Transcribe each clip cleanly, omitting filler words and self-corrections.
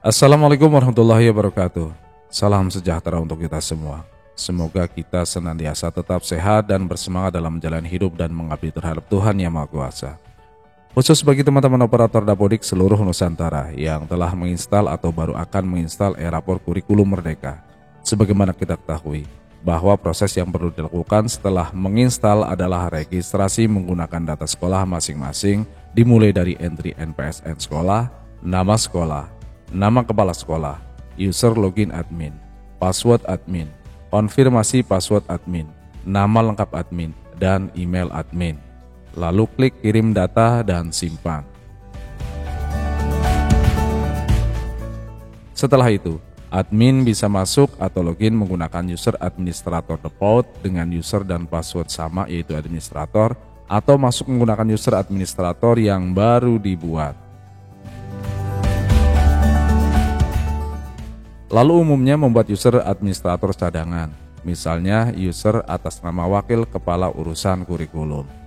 Assalamualaikum warahmatullahi wabarakatuh. Salam sejahtera untuk kita semua. Semoga kita senantiasa tetap sehat dan bersemangat dalam menjalani hidup dan mengabdi terhadap Tuhan Yang Maha Kuasa. Khusus bagi teman-teman operator Dapodik seluruh Nusantara yang telah menginstal atau baru akan menginstal e-rapor kurikulum Merdeka. Sebagaimana kita ketahui, bahwa proses yang perlu dilakukan setelah menginstal adalah registrasi menggunakan data sekolah masing-masing, dimulai dari entry NPSN sekolah, nama kepala sekolah, user login admin, password admin, konfirmasi password admin, nama lengkap admin, dan email admin. Lalu klik kirim data dan simpan. Setelah itu, admin bisa masuk atau login menggunakan user administrator default dengan user dan password sama yaitu administrator, atau masuk menggunakan user administrator yang baru dibuat. Lalu umumnya membuat user administrator cadangan, misalnya user atas nama wakil kepala urusan kurikulum.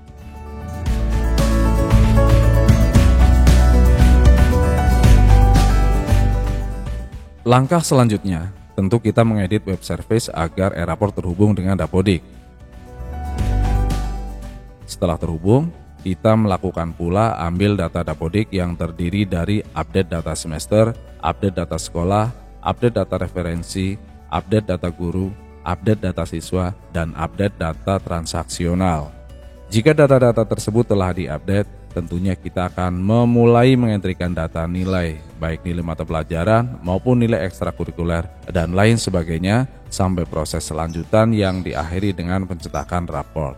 Langkah selanjutnya, tentu kita mengedit web service agar e-rapor terhubung dengan Dapodik. Setelah terhubung, kita melakukan pula ambil data Dapodik yang terdiri dari update data semester, update data sekolah, update data referensi, update data guru, update data siswa, dan update data transaksional. Jika data-data tersebut telah diupdate, tentunya kita akan memulai mengentrikan data nilai, baik nilai mata pelajaran maupun nilai ekstrakurikuler dan lain sebagainya, sampai proses selanjutan yang diakhiri dengan pencetakan rapor.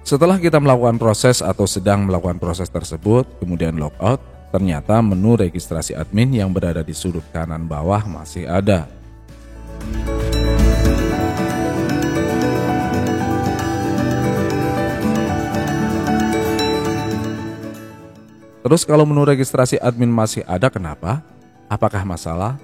Setelah kita melakukan proses atau sedang melakukan proses tersebut, kemudian logout, ternyata menu registrasi admin yang berada di sudut kanan bawah masih ada. Terus kalau menu registrasi admin masih ada, kenapa? Apakah masalah?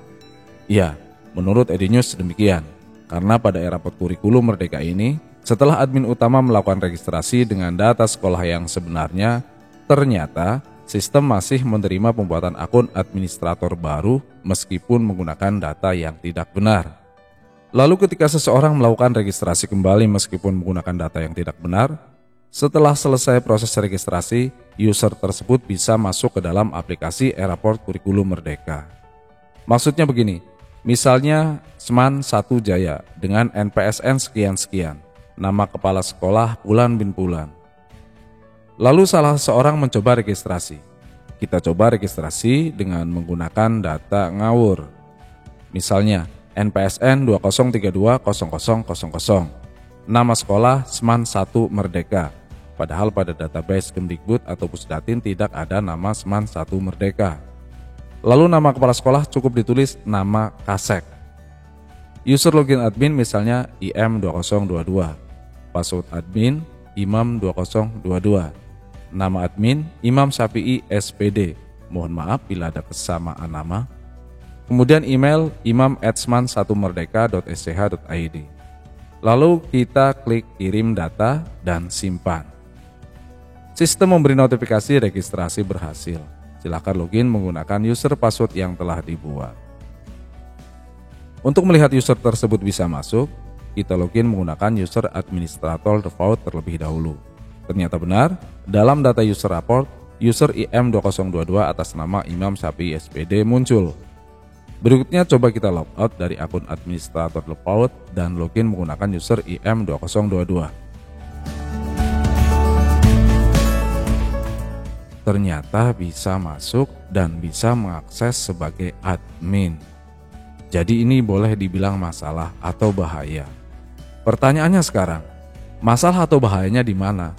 Ya, menurut Ednews demikian. Karena pada e-rapor kurikulum Merdeka ini, setelah admin utama melakukan registrasi dengan data sekolah yang sebenarnya, ternyata sistem masih menerima pembuatan akun administrator baru meskipun menggunakan data yang tidak benar. Lalu ketika seseorang melakukan registrasi kembali meskipun menggunakan data yang tidak benar, setelah selesai proses registrasi, user tersebut bisa masuk ke dalam aplikasi e-rapor kurikulum Merdeka. Maksudnya begini, misalnya Seman 1 Jaya dengan NPSN sekian-sekian. Nama kepala sekolah Pulan bin Pulan. Lalu salah seorang mencoba registrasi. Kita coba registrasi dengan menggunakan data ngawur. Misalnya NPSN 20320000. Nama sekolah Seman 1 Merdeka. Padahal pada database Kemdikbud atau Pusdatin tidak ada nama Seman 1 Merdeka. Lalu nama kepala sekolah cukup ditulis nama Kasek. User login admin misalnya IM2022. Password admin Imam 2022. Nama admin Imam Syafi'i SPD. Mohon maaf bila ada kesamaan nama. Kemudian email imam@seman1merdeka.sch.id. Lalu kita klik kirim data dan simpan. Sistem memberi notifikasi registrasi berhasil. Silakan login menggunakan user password yang telah dibuat. Untuk melihat user tersebut bisa masuk, kita login menggunakan user administrator default terlebih dahulu. Ternyata benar, dalam data user report, user IM2022 atas nama Imam Syafi'i SPD muncul. Berikutnya coba kita logout dari akun administrator default dan login menggunakan user IM2022. Ternyata bisa masuk dan bisa mengakses sebagai admin. Jadi ini boleh dibilang masalah atau bahaya. Pertanyaannya sekarang, masalah atau bahayanya di mana?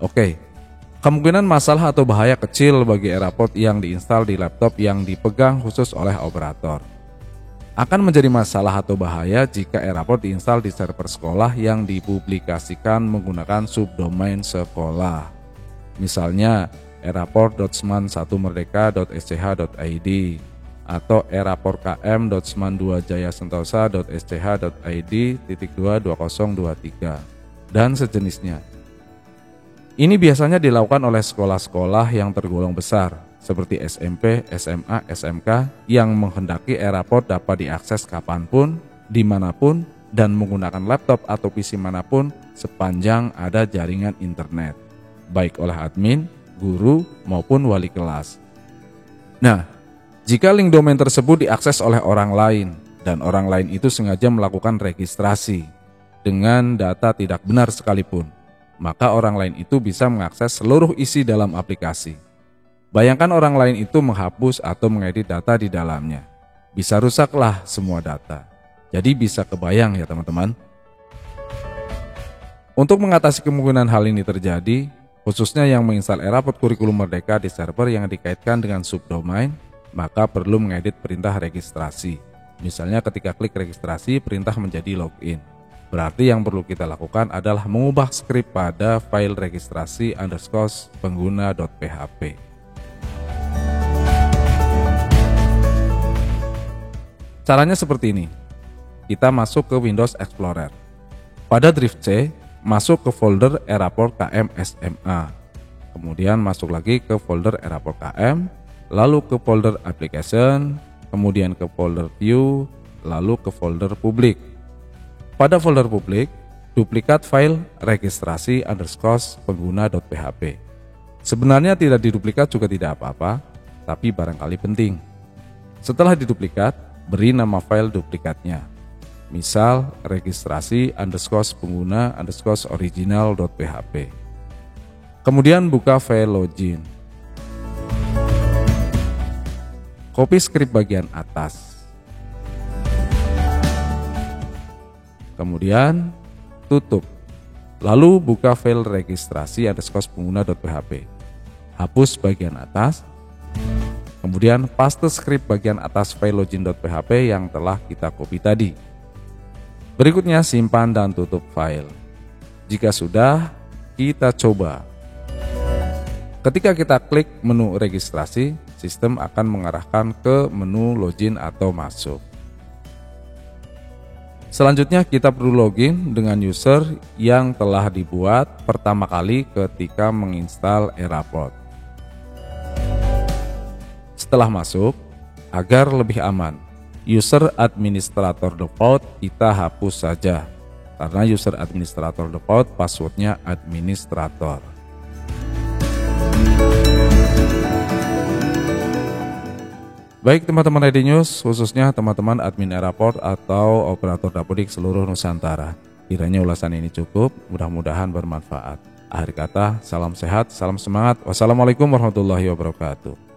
Oke, kemungkinan masalah atau bahaya kecil bagi e-rapor yang diinstal di laptop yang dipegang khusus oleh operator. Akan menjadi masalah atau bahaya jika e-rapor diinstal di server sekolah yang dipublikasikan menggunakan subdomain sekolah. Misalnya e-rapor.seman1merdeka.sch.id atau erapor.km.seman2jayasentosa.sch.id.22023 dan sejenisnya. Ini biasanya dilakukan oleh sekolah-sekolah yang tergolong besar seperti SMP, SMA, SMK yang menghendaki e-rapor dapat diakses kapanpun, dimanapun, dan menggunakan laptop atau PC manapun sepanjang ada jaringan internet, baik oleh admin, guru, maupun wali kelas. Nah, jika link domain tersebut diakses oleh orang lain dan orang lain itu sengaja melakukan registrasi dengan data tidak benar sekalipun, maka orang lain itu bisa mengakses seluruh isi dalam aplikasi. Bayangkan orang lain itu menghapus atau mengedit data di dalamnya. Bisa rusaklah semua data. Jadi bisa kebayang ya teman-teman. Untuk mengatasi kemungkinan hal ini terjadi, khususnya yang menginstal e-rapor kurikulum Merdeka di server yang dikaitkan dengan subdomain, maka perlu mengedit perintah registrasi. Misalnya ketika klik registrasi, perintah menjadi login. Berarti yang perlu kita lakukan adalah mengubah skrip pada file registrasi _pengguna.php. Caranya seperti ini. Kita masuk ke Windows Explorer. Pada drive C, masuk ke folder e-rapor KM SMA. Kemudian masuk lagi ke folder e-rapor KM, lalu ke folder application, kemudian ke folder view, lalu ke folder publik. Pada folder publik, duplikat file registrasi _pengguna.php. Sebenarnya tidak diduplikat juga tidak apa-apa, tapi barangkali penting. Setelah diduplikat, beri nama file duplikatnya. Misal registrasi _pengguna_original.php. Kemudian buka file login. Copy skrip bagian atas. Kemudian tutup. Lalu buka file registrasi _pengguna.php. Hapus bagian atas. Kemudian paste skrip bagian atas file login.php yang telah kita copy tadi. Berikutnya simpan dan tutup file. Jika sudah, kita coba. Ketika kita klik menu registrasi, sistem akan mengarahkan ke menu login atau masuk. Selanjutnya kita perlu login dengan user yang telah dibuat pertama kali ketika menginstal e-rapor. Setelah masuk, agar lebih aman, user administrator default kita hapus saja, karena user administrator default passwordnya administrator. Baik teman-teman ID News, khususnya teman-teman admin e-rapor atau operator Dapodik seluruh Nusantara. Kiranya ulasan ini cukup, mudah-mudahan bermanfaat. Akhir kata, salam sehat, salam semangat. Wassalamualaikum warahmatullahi wabarakatuh.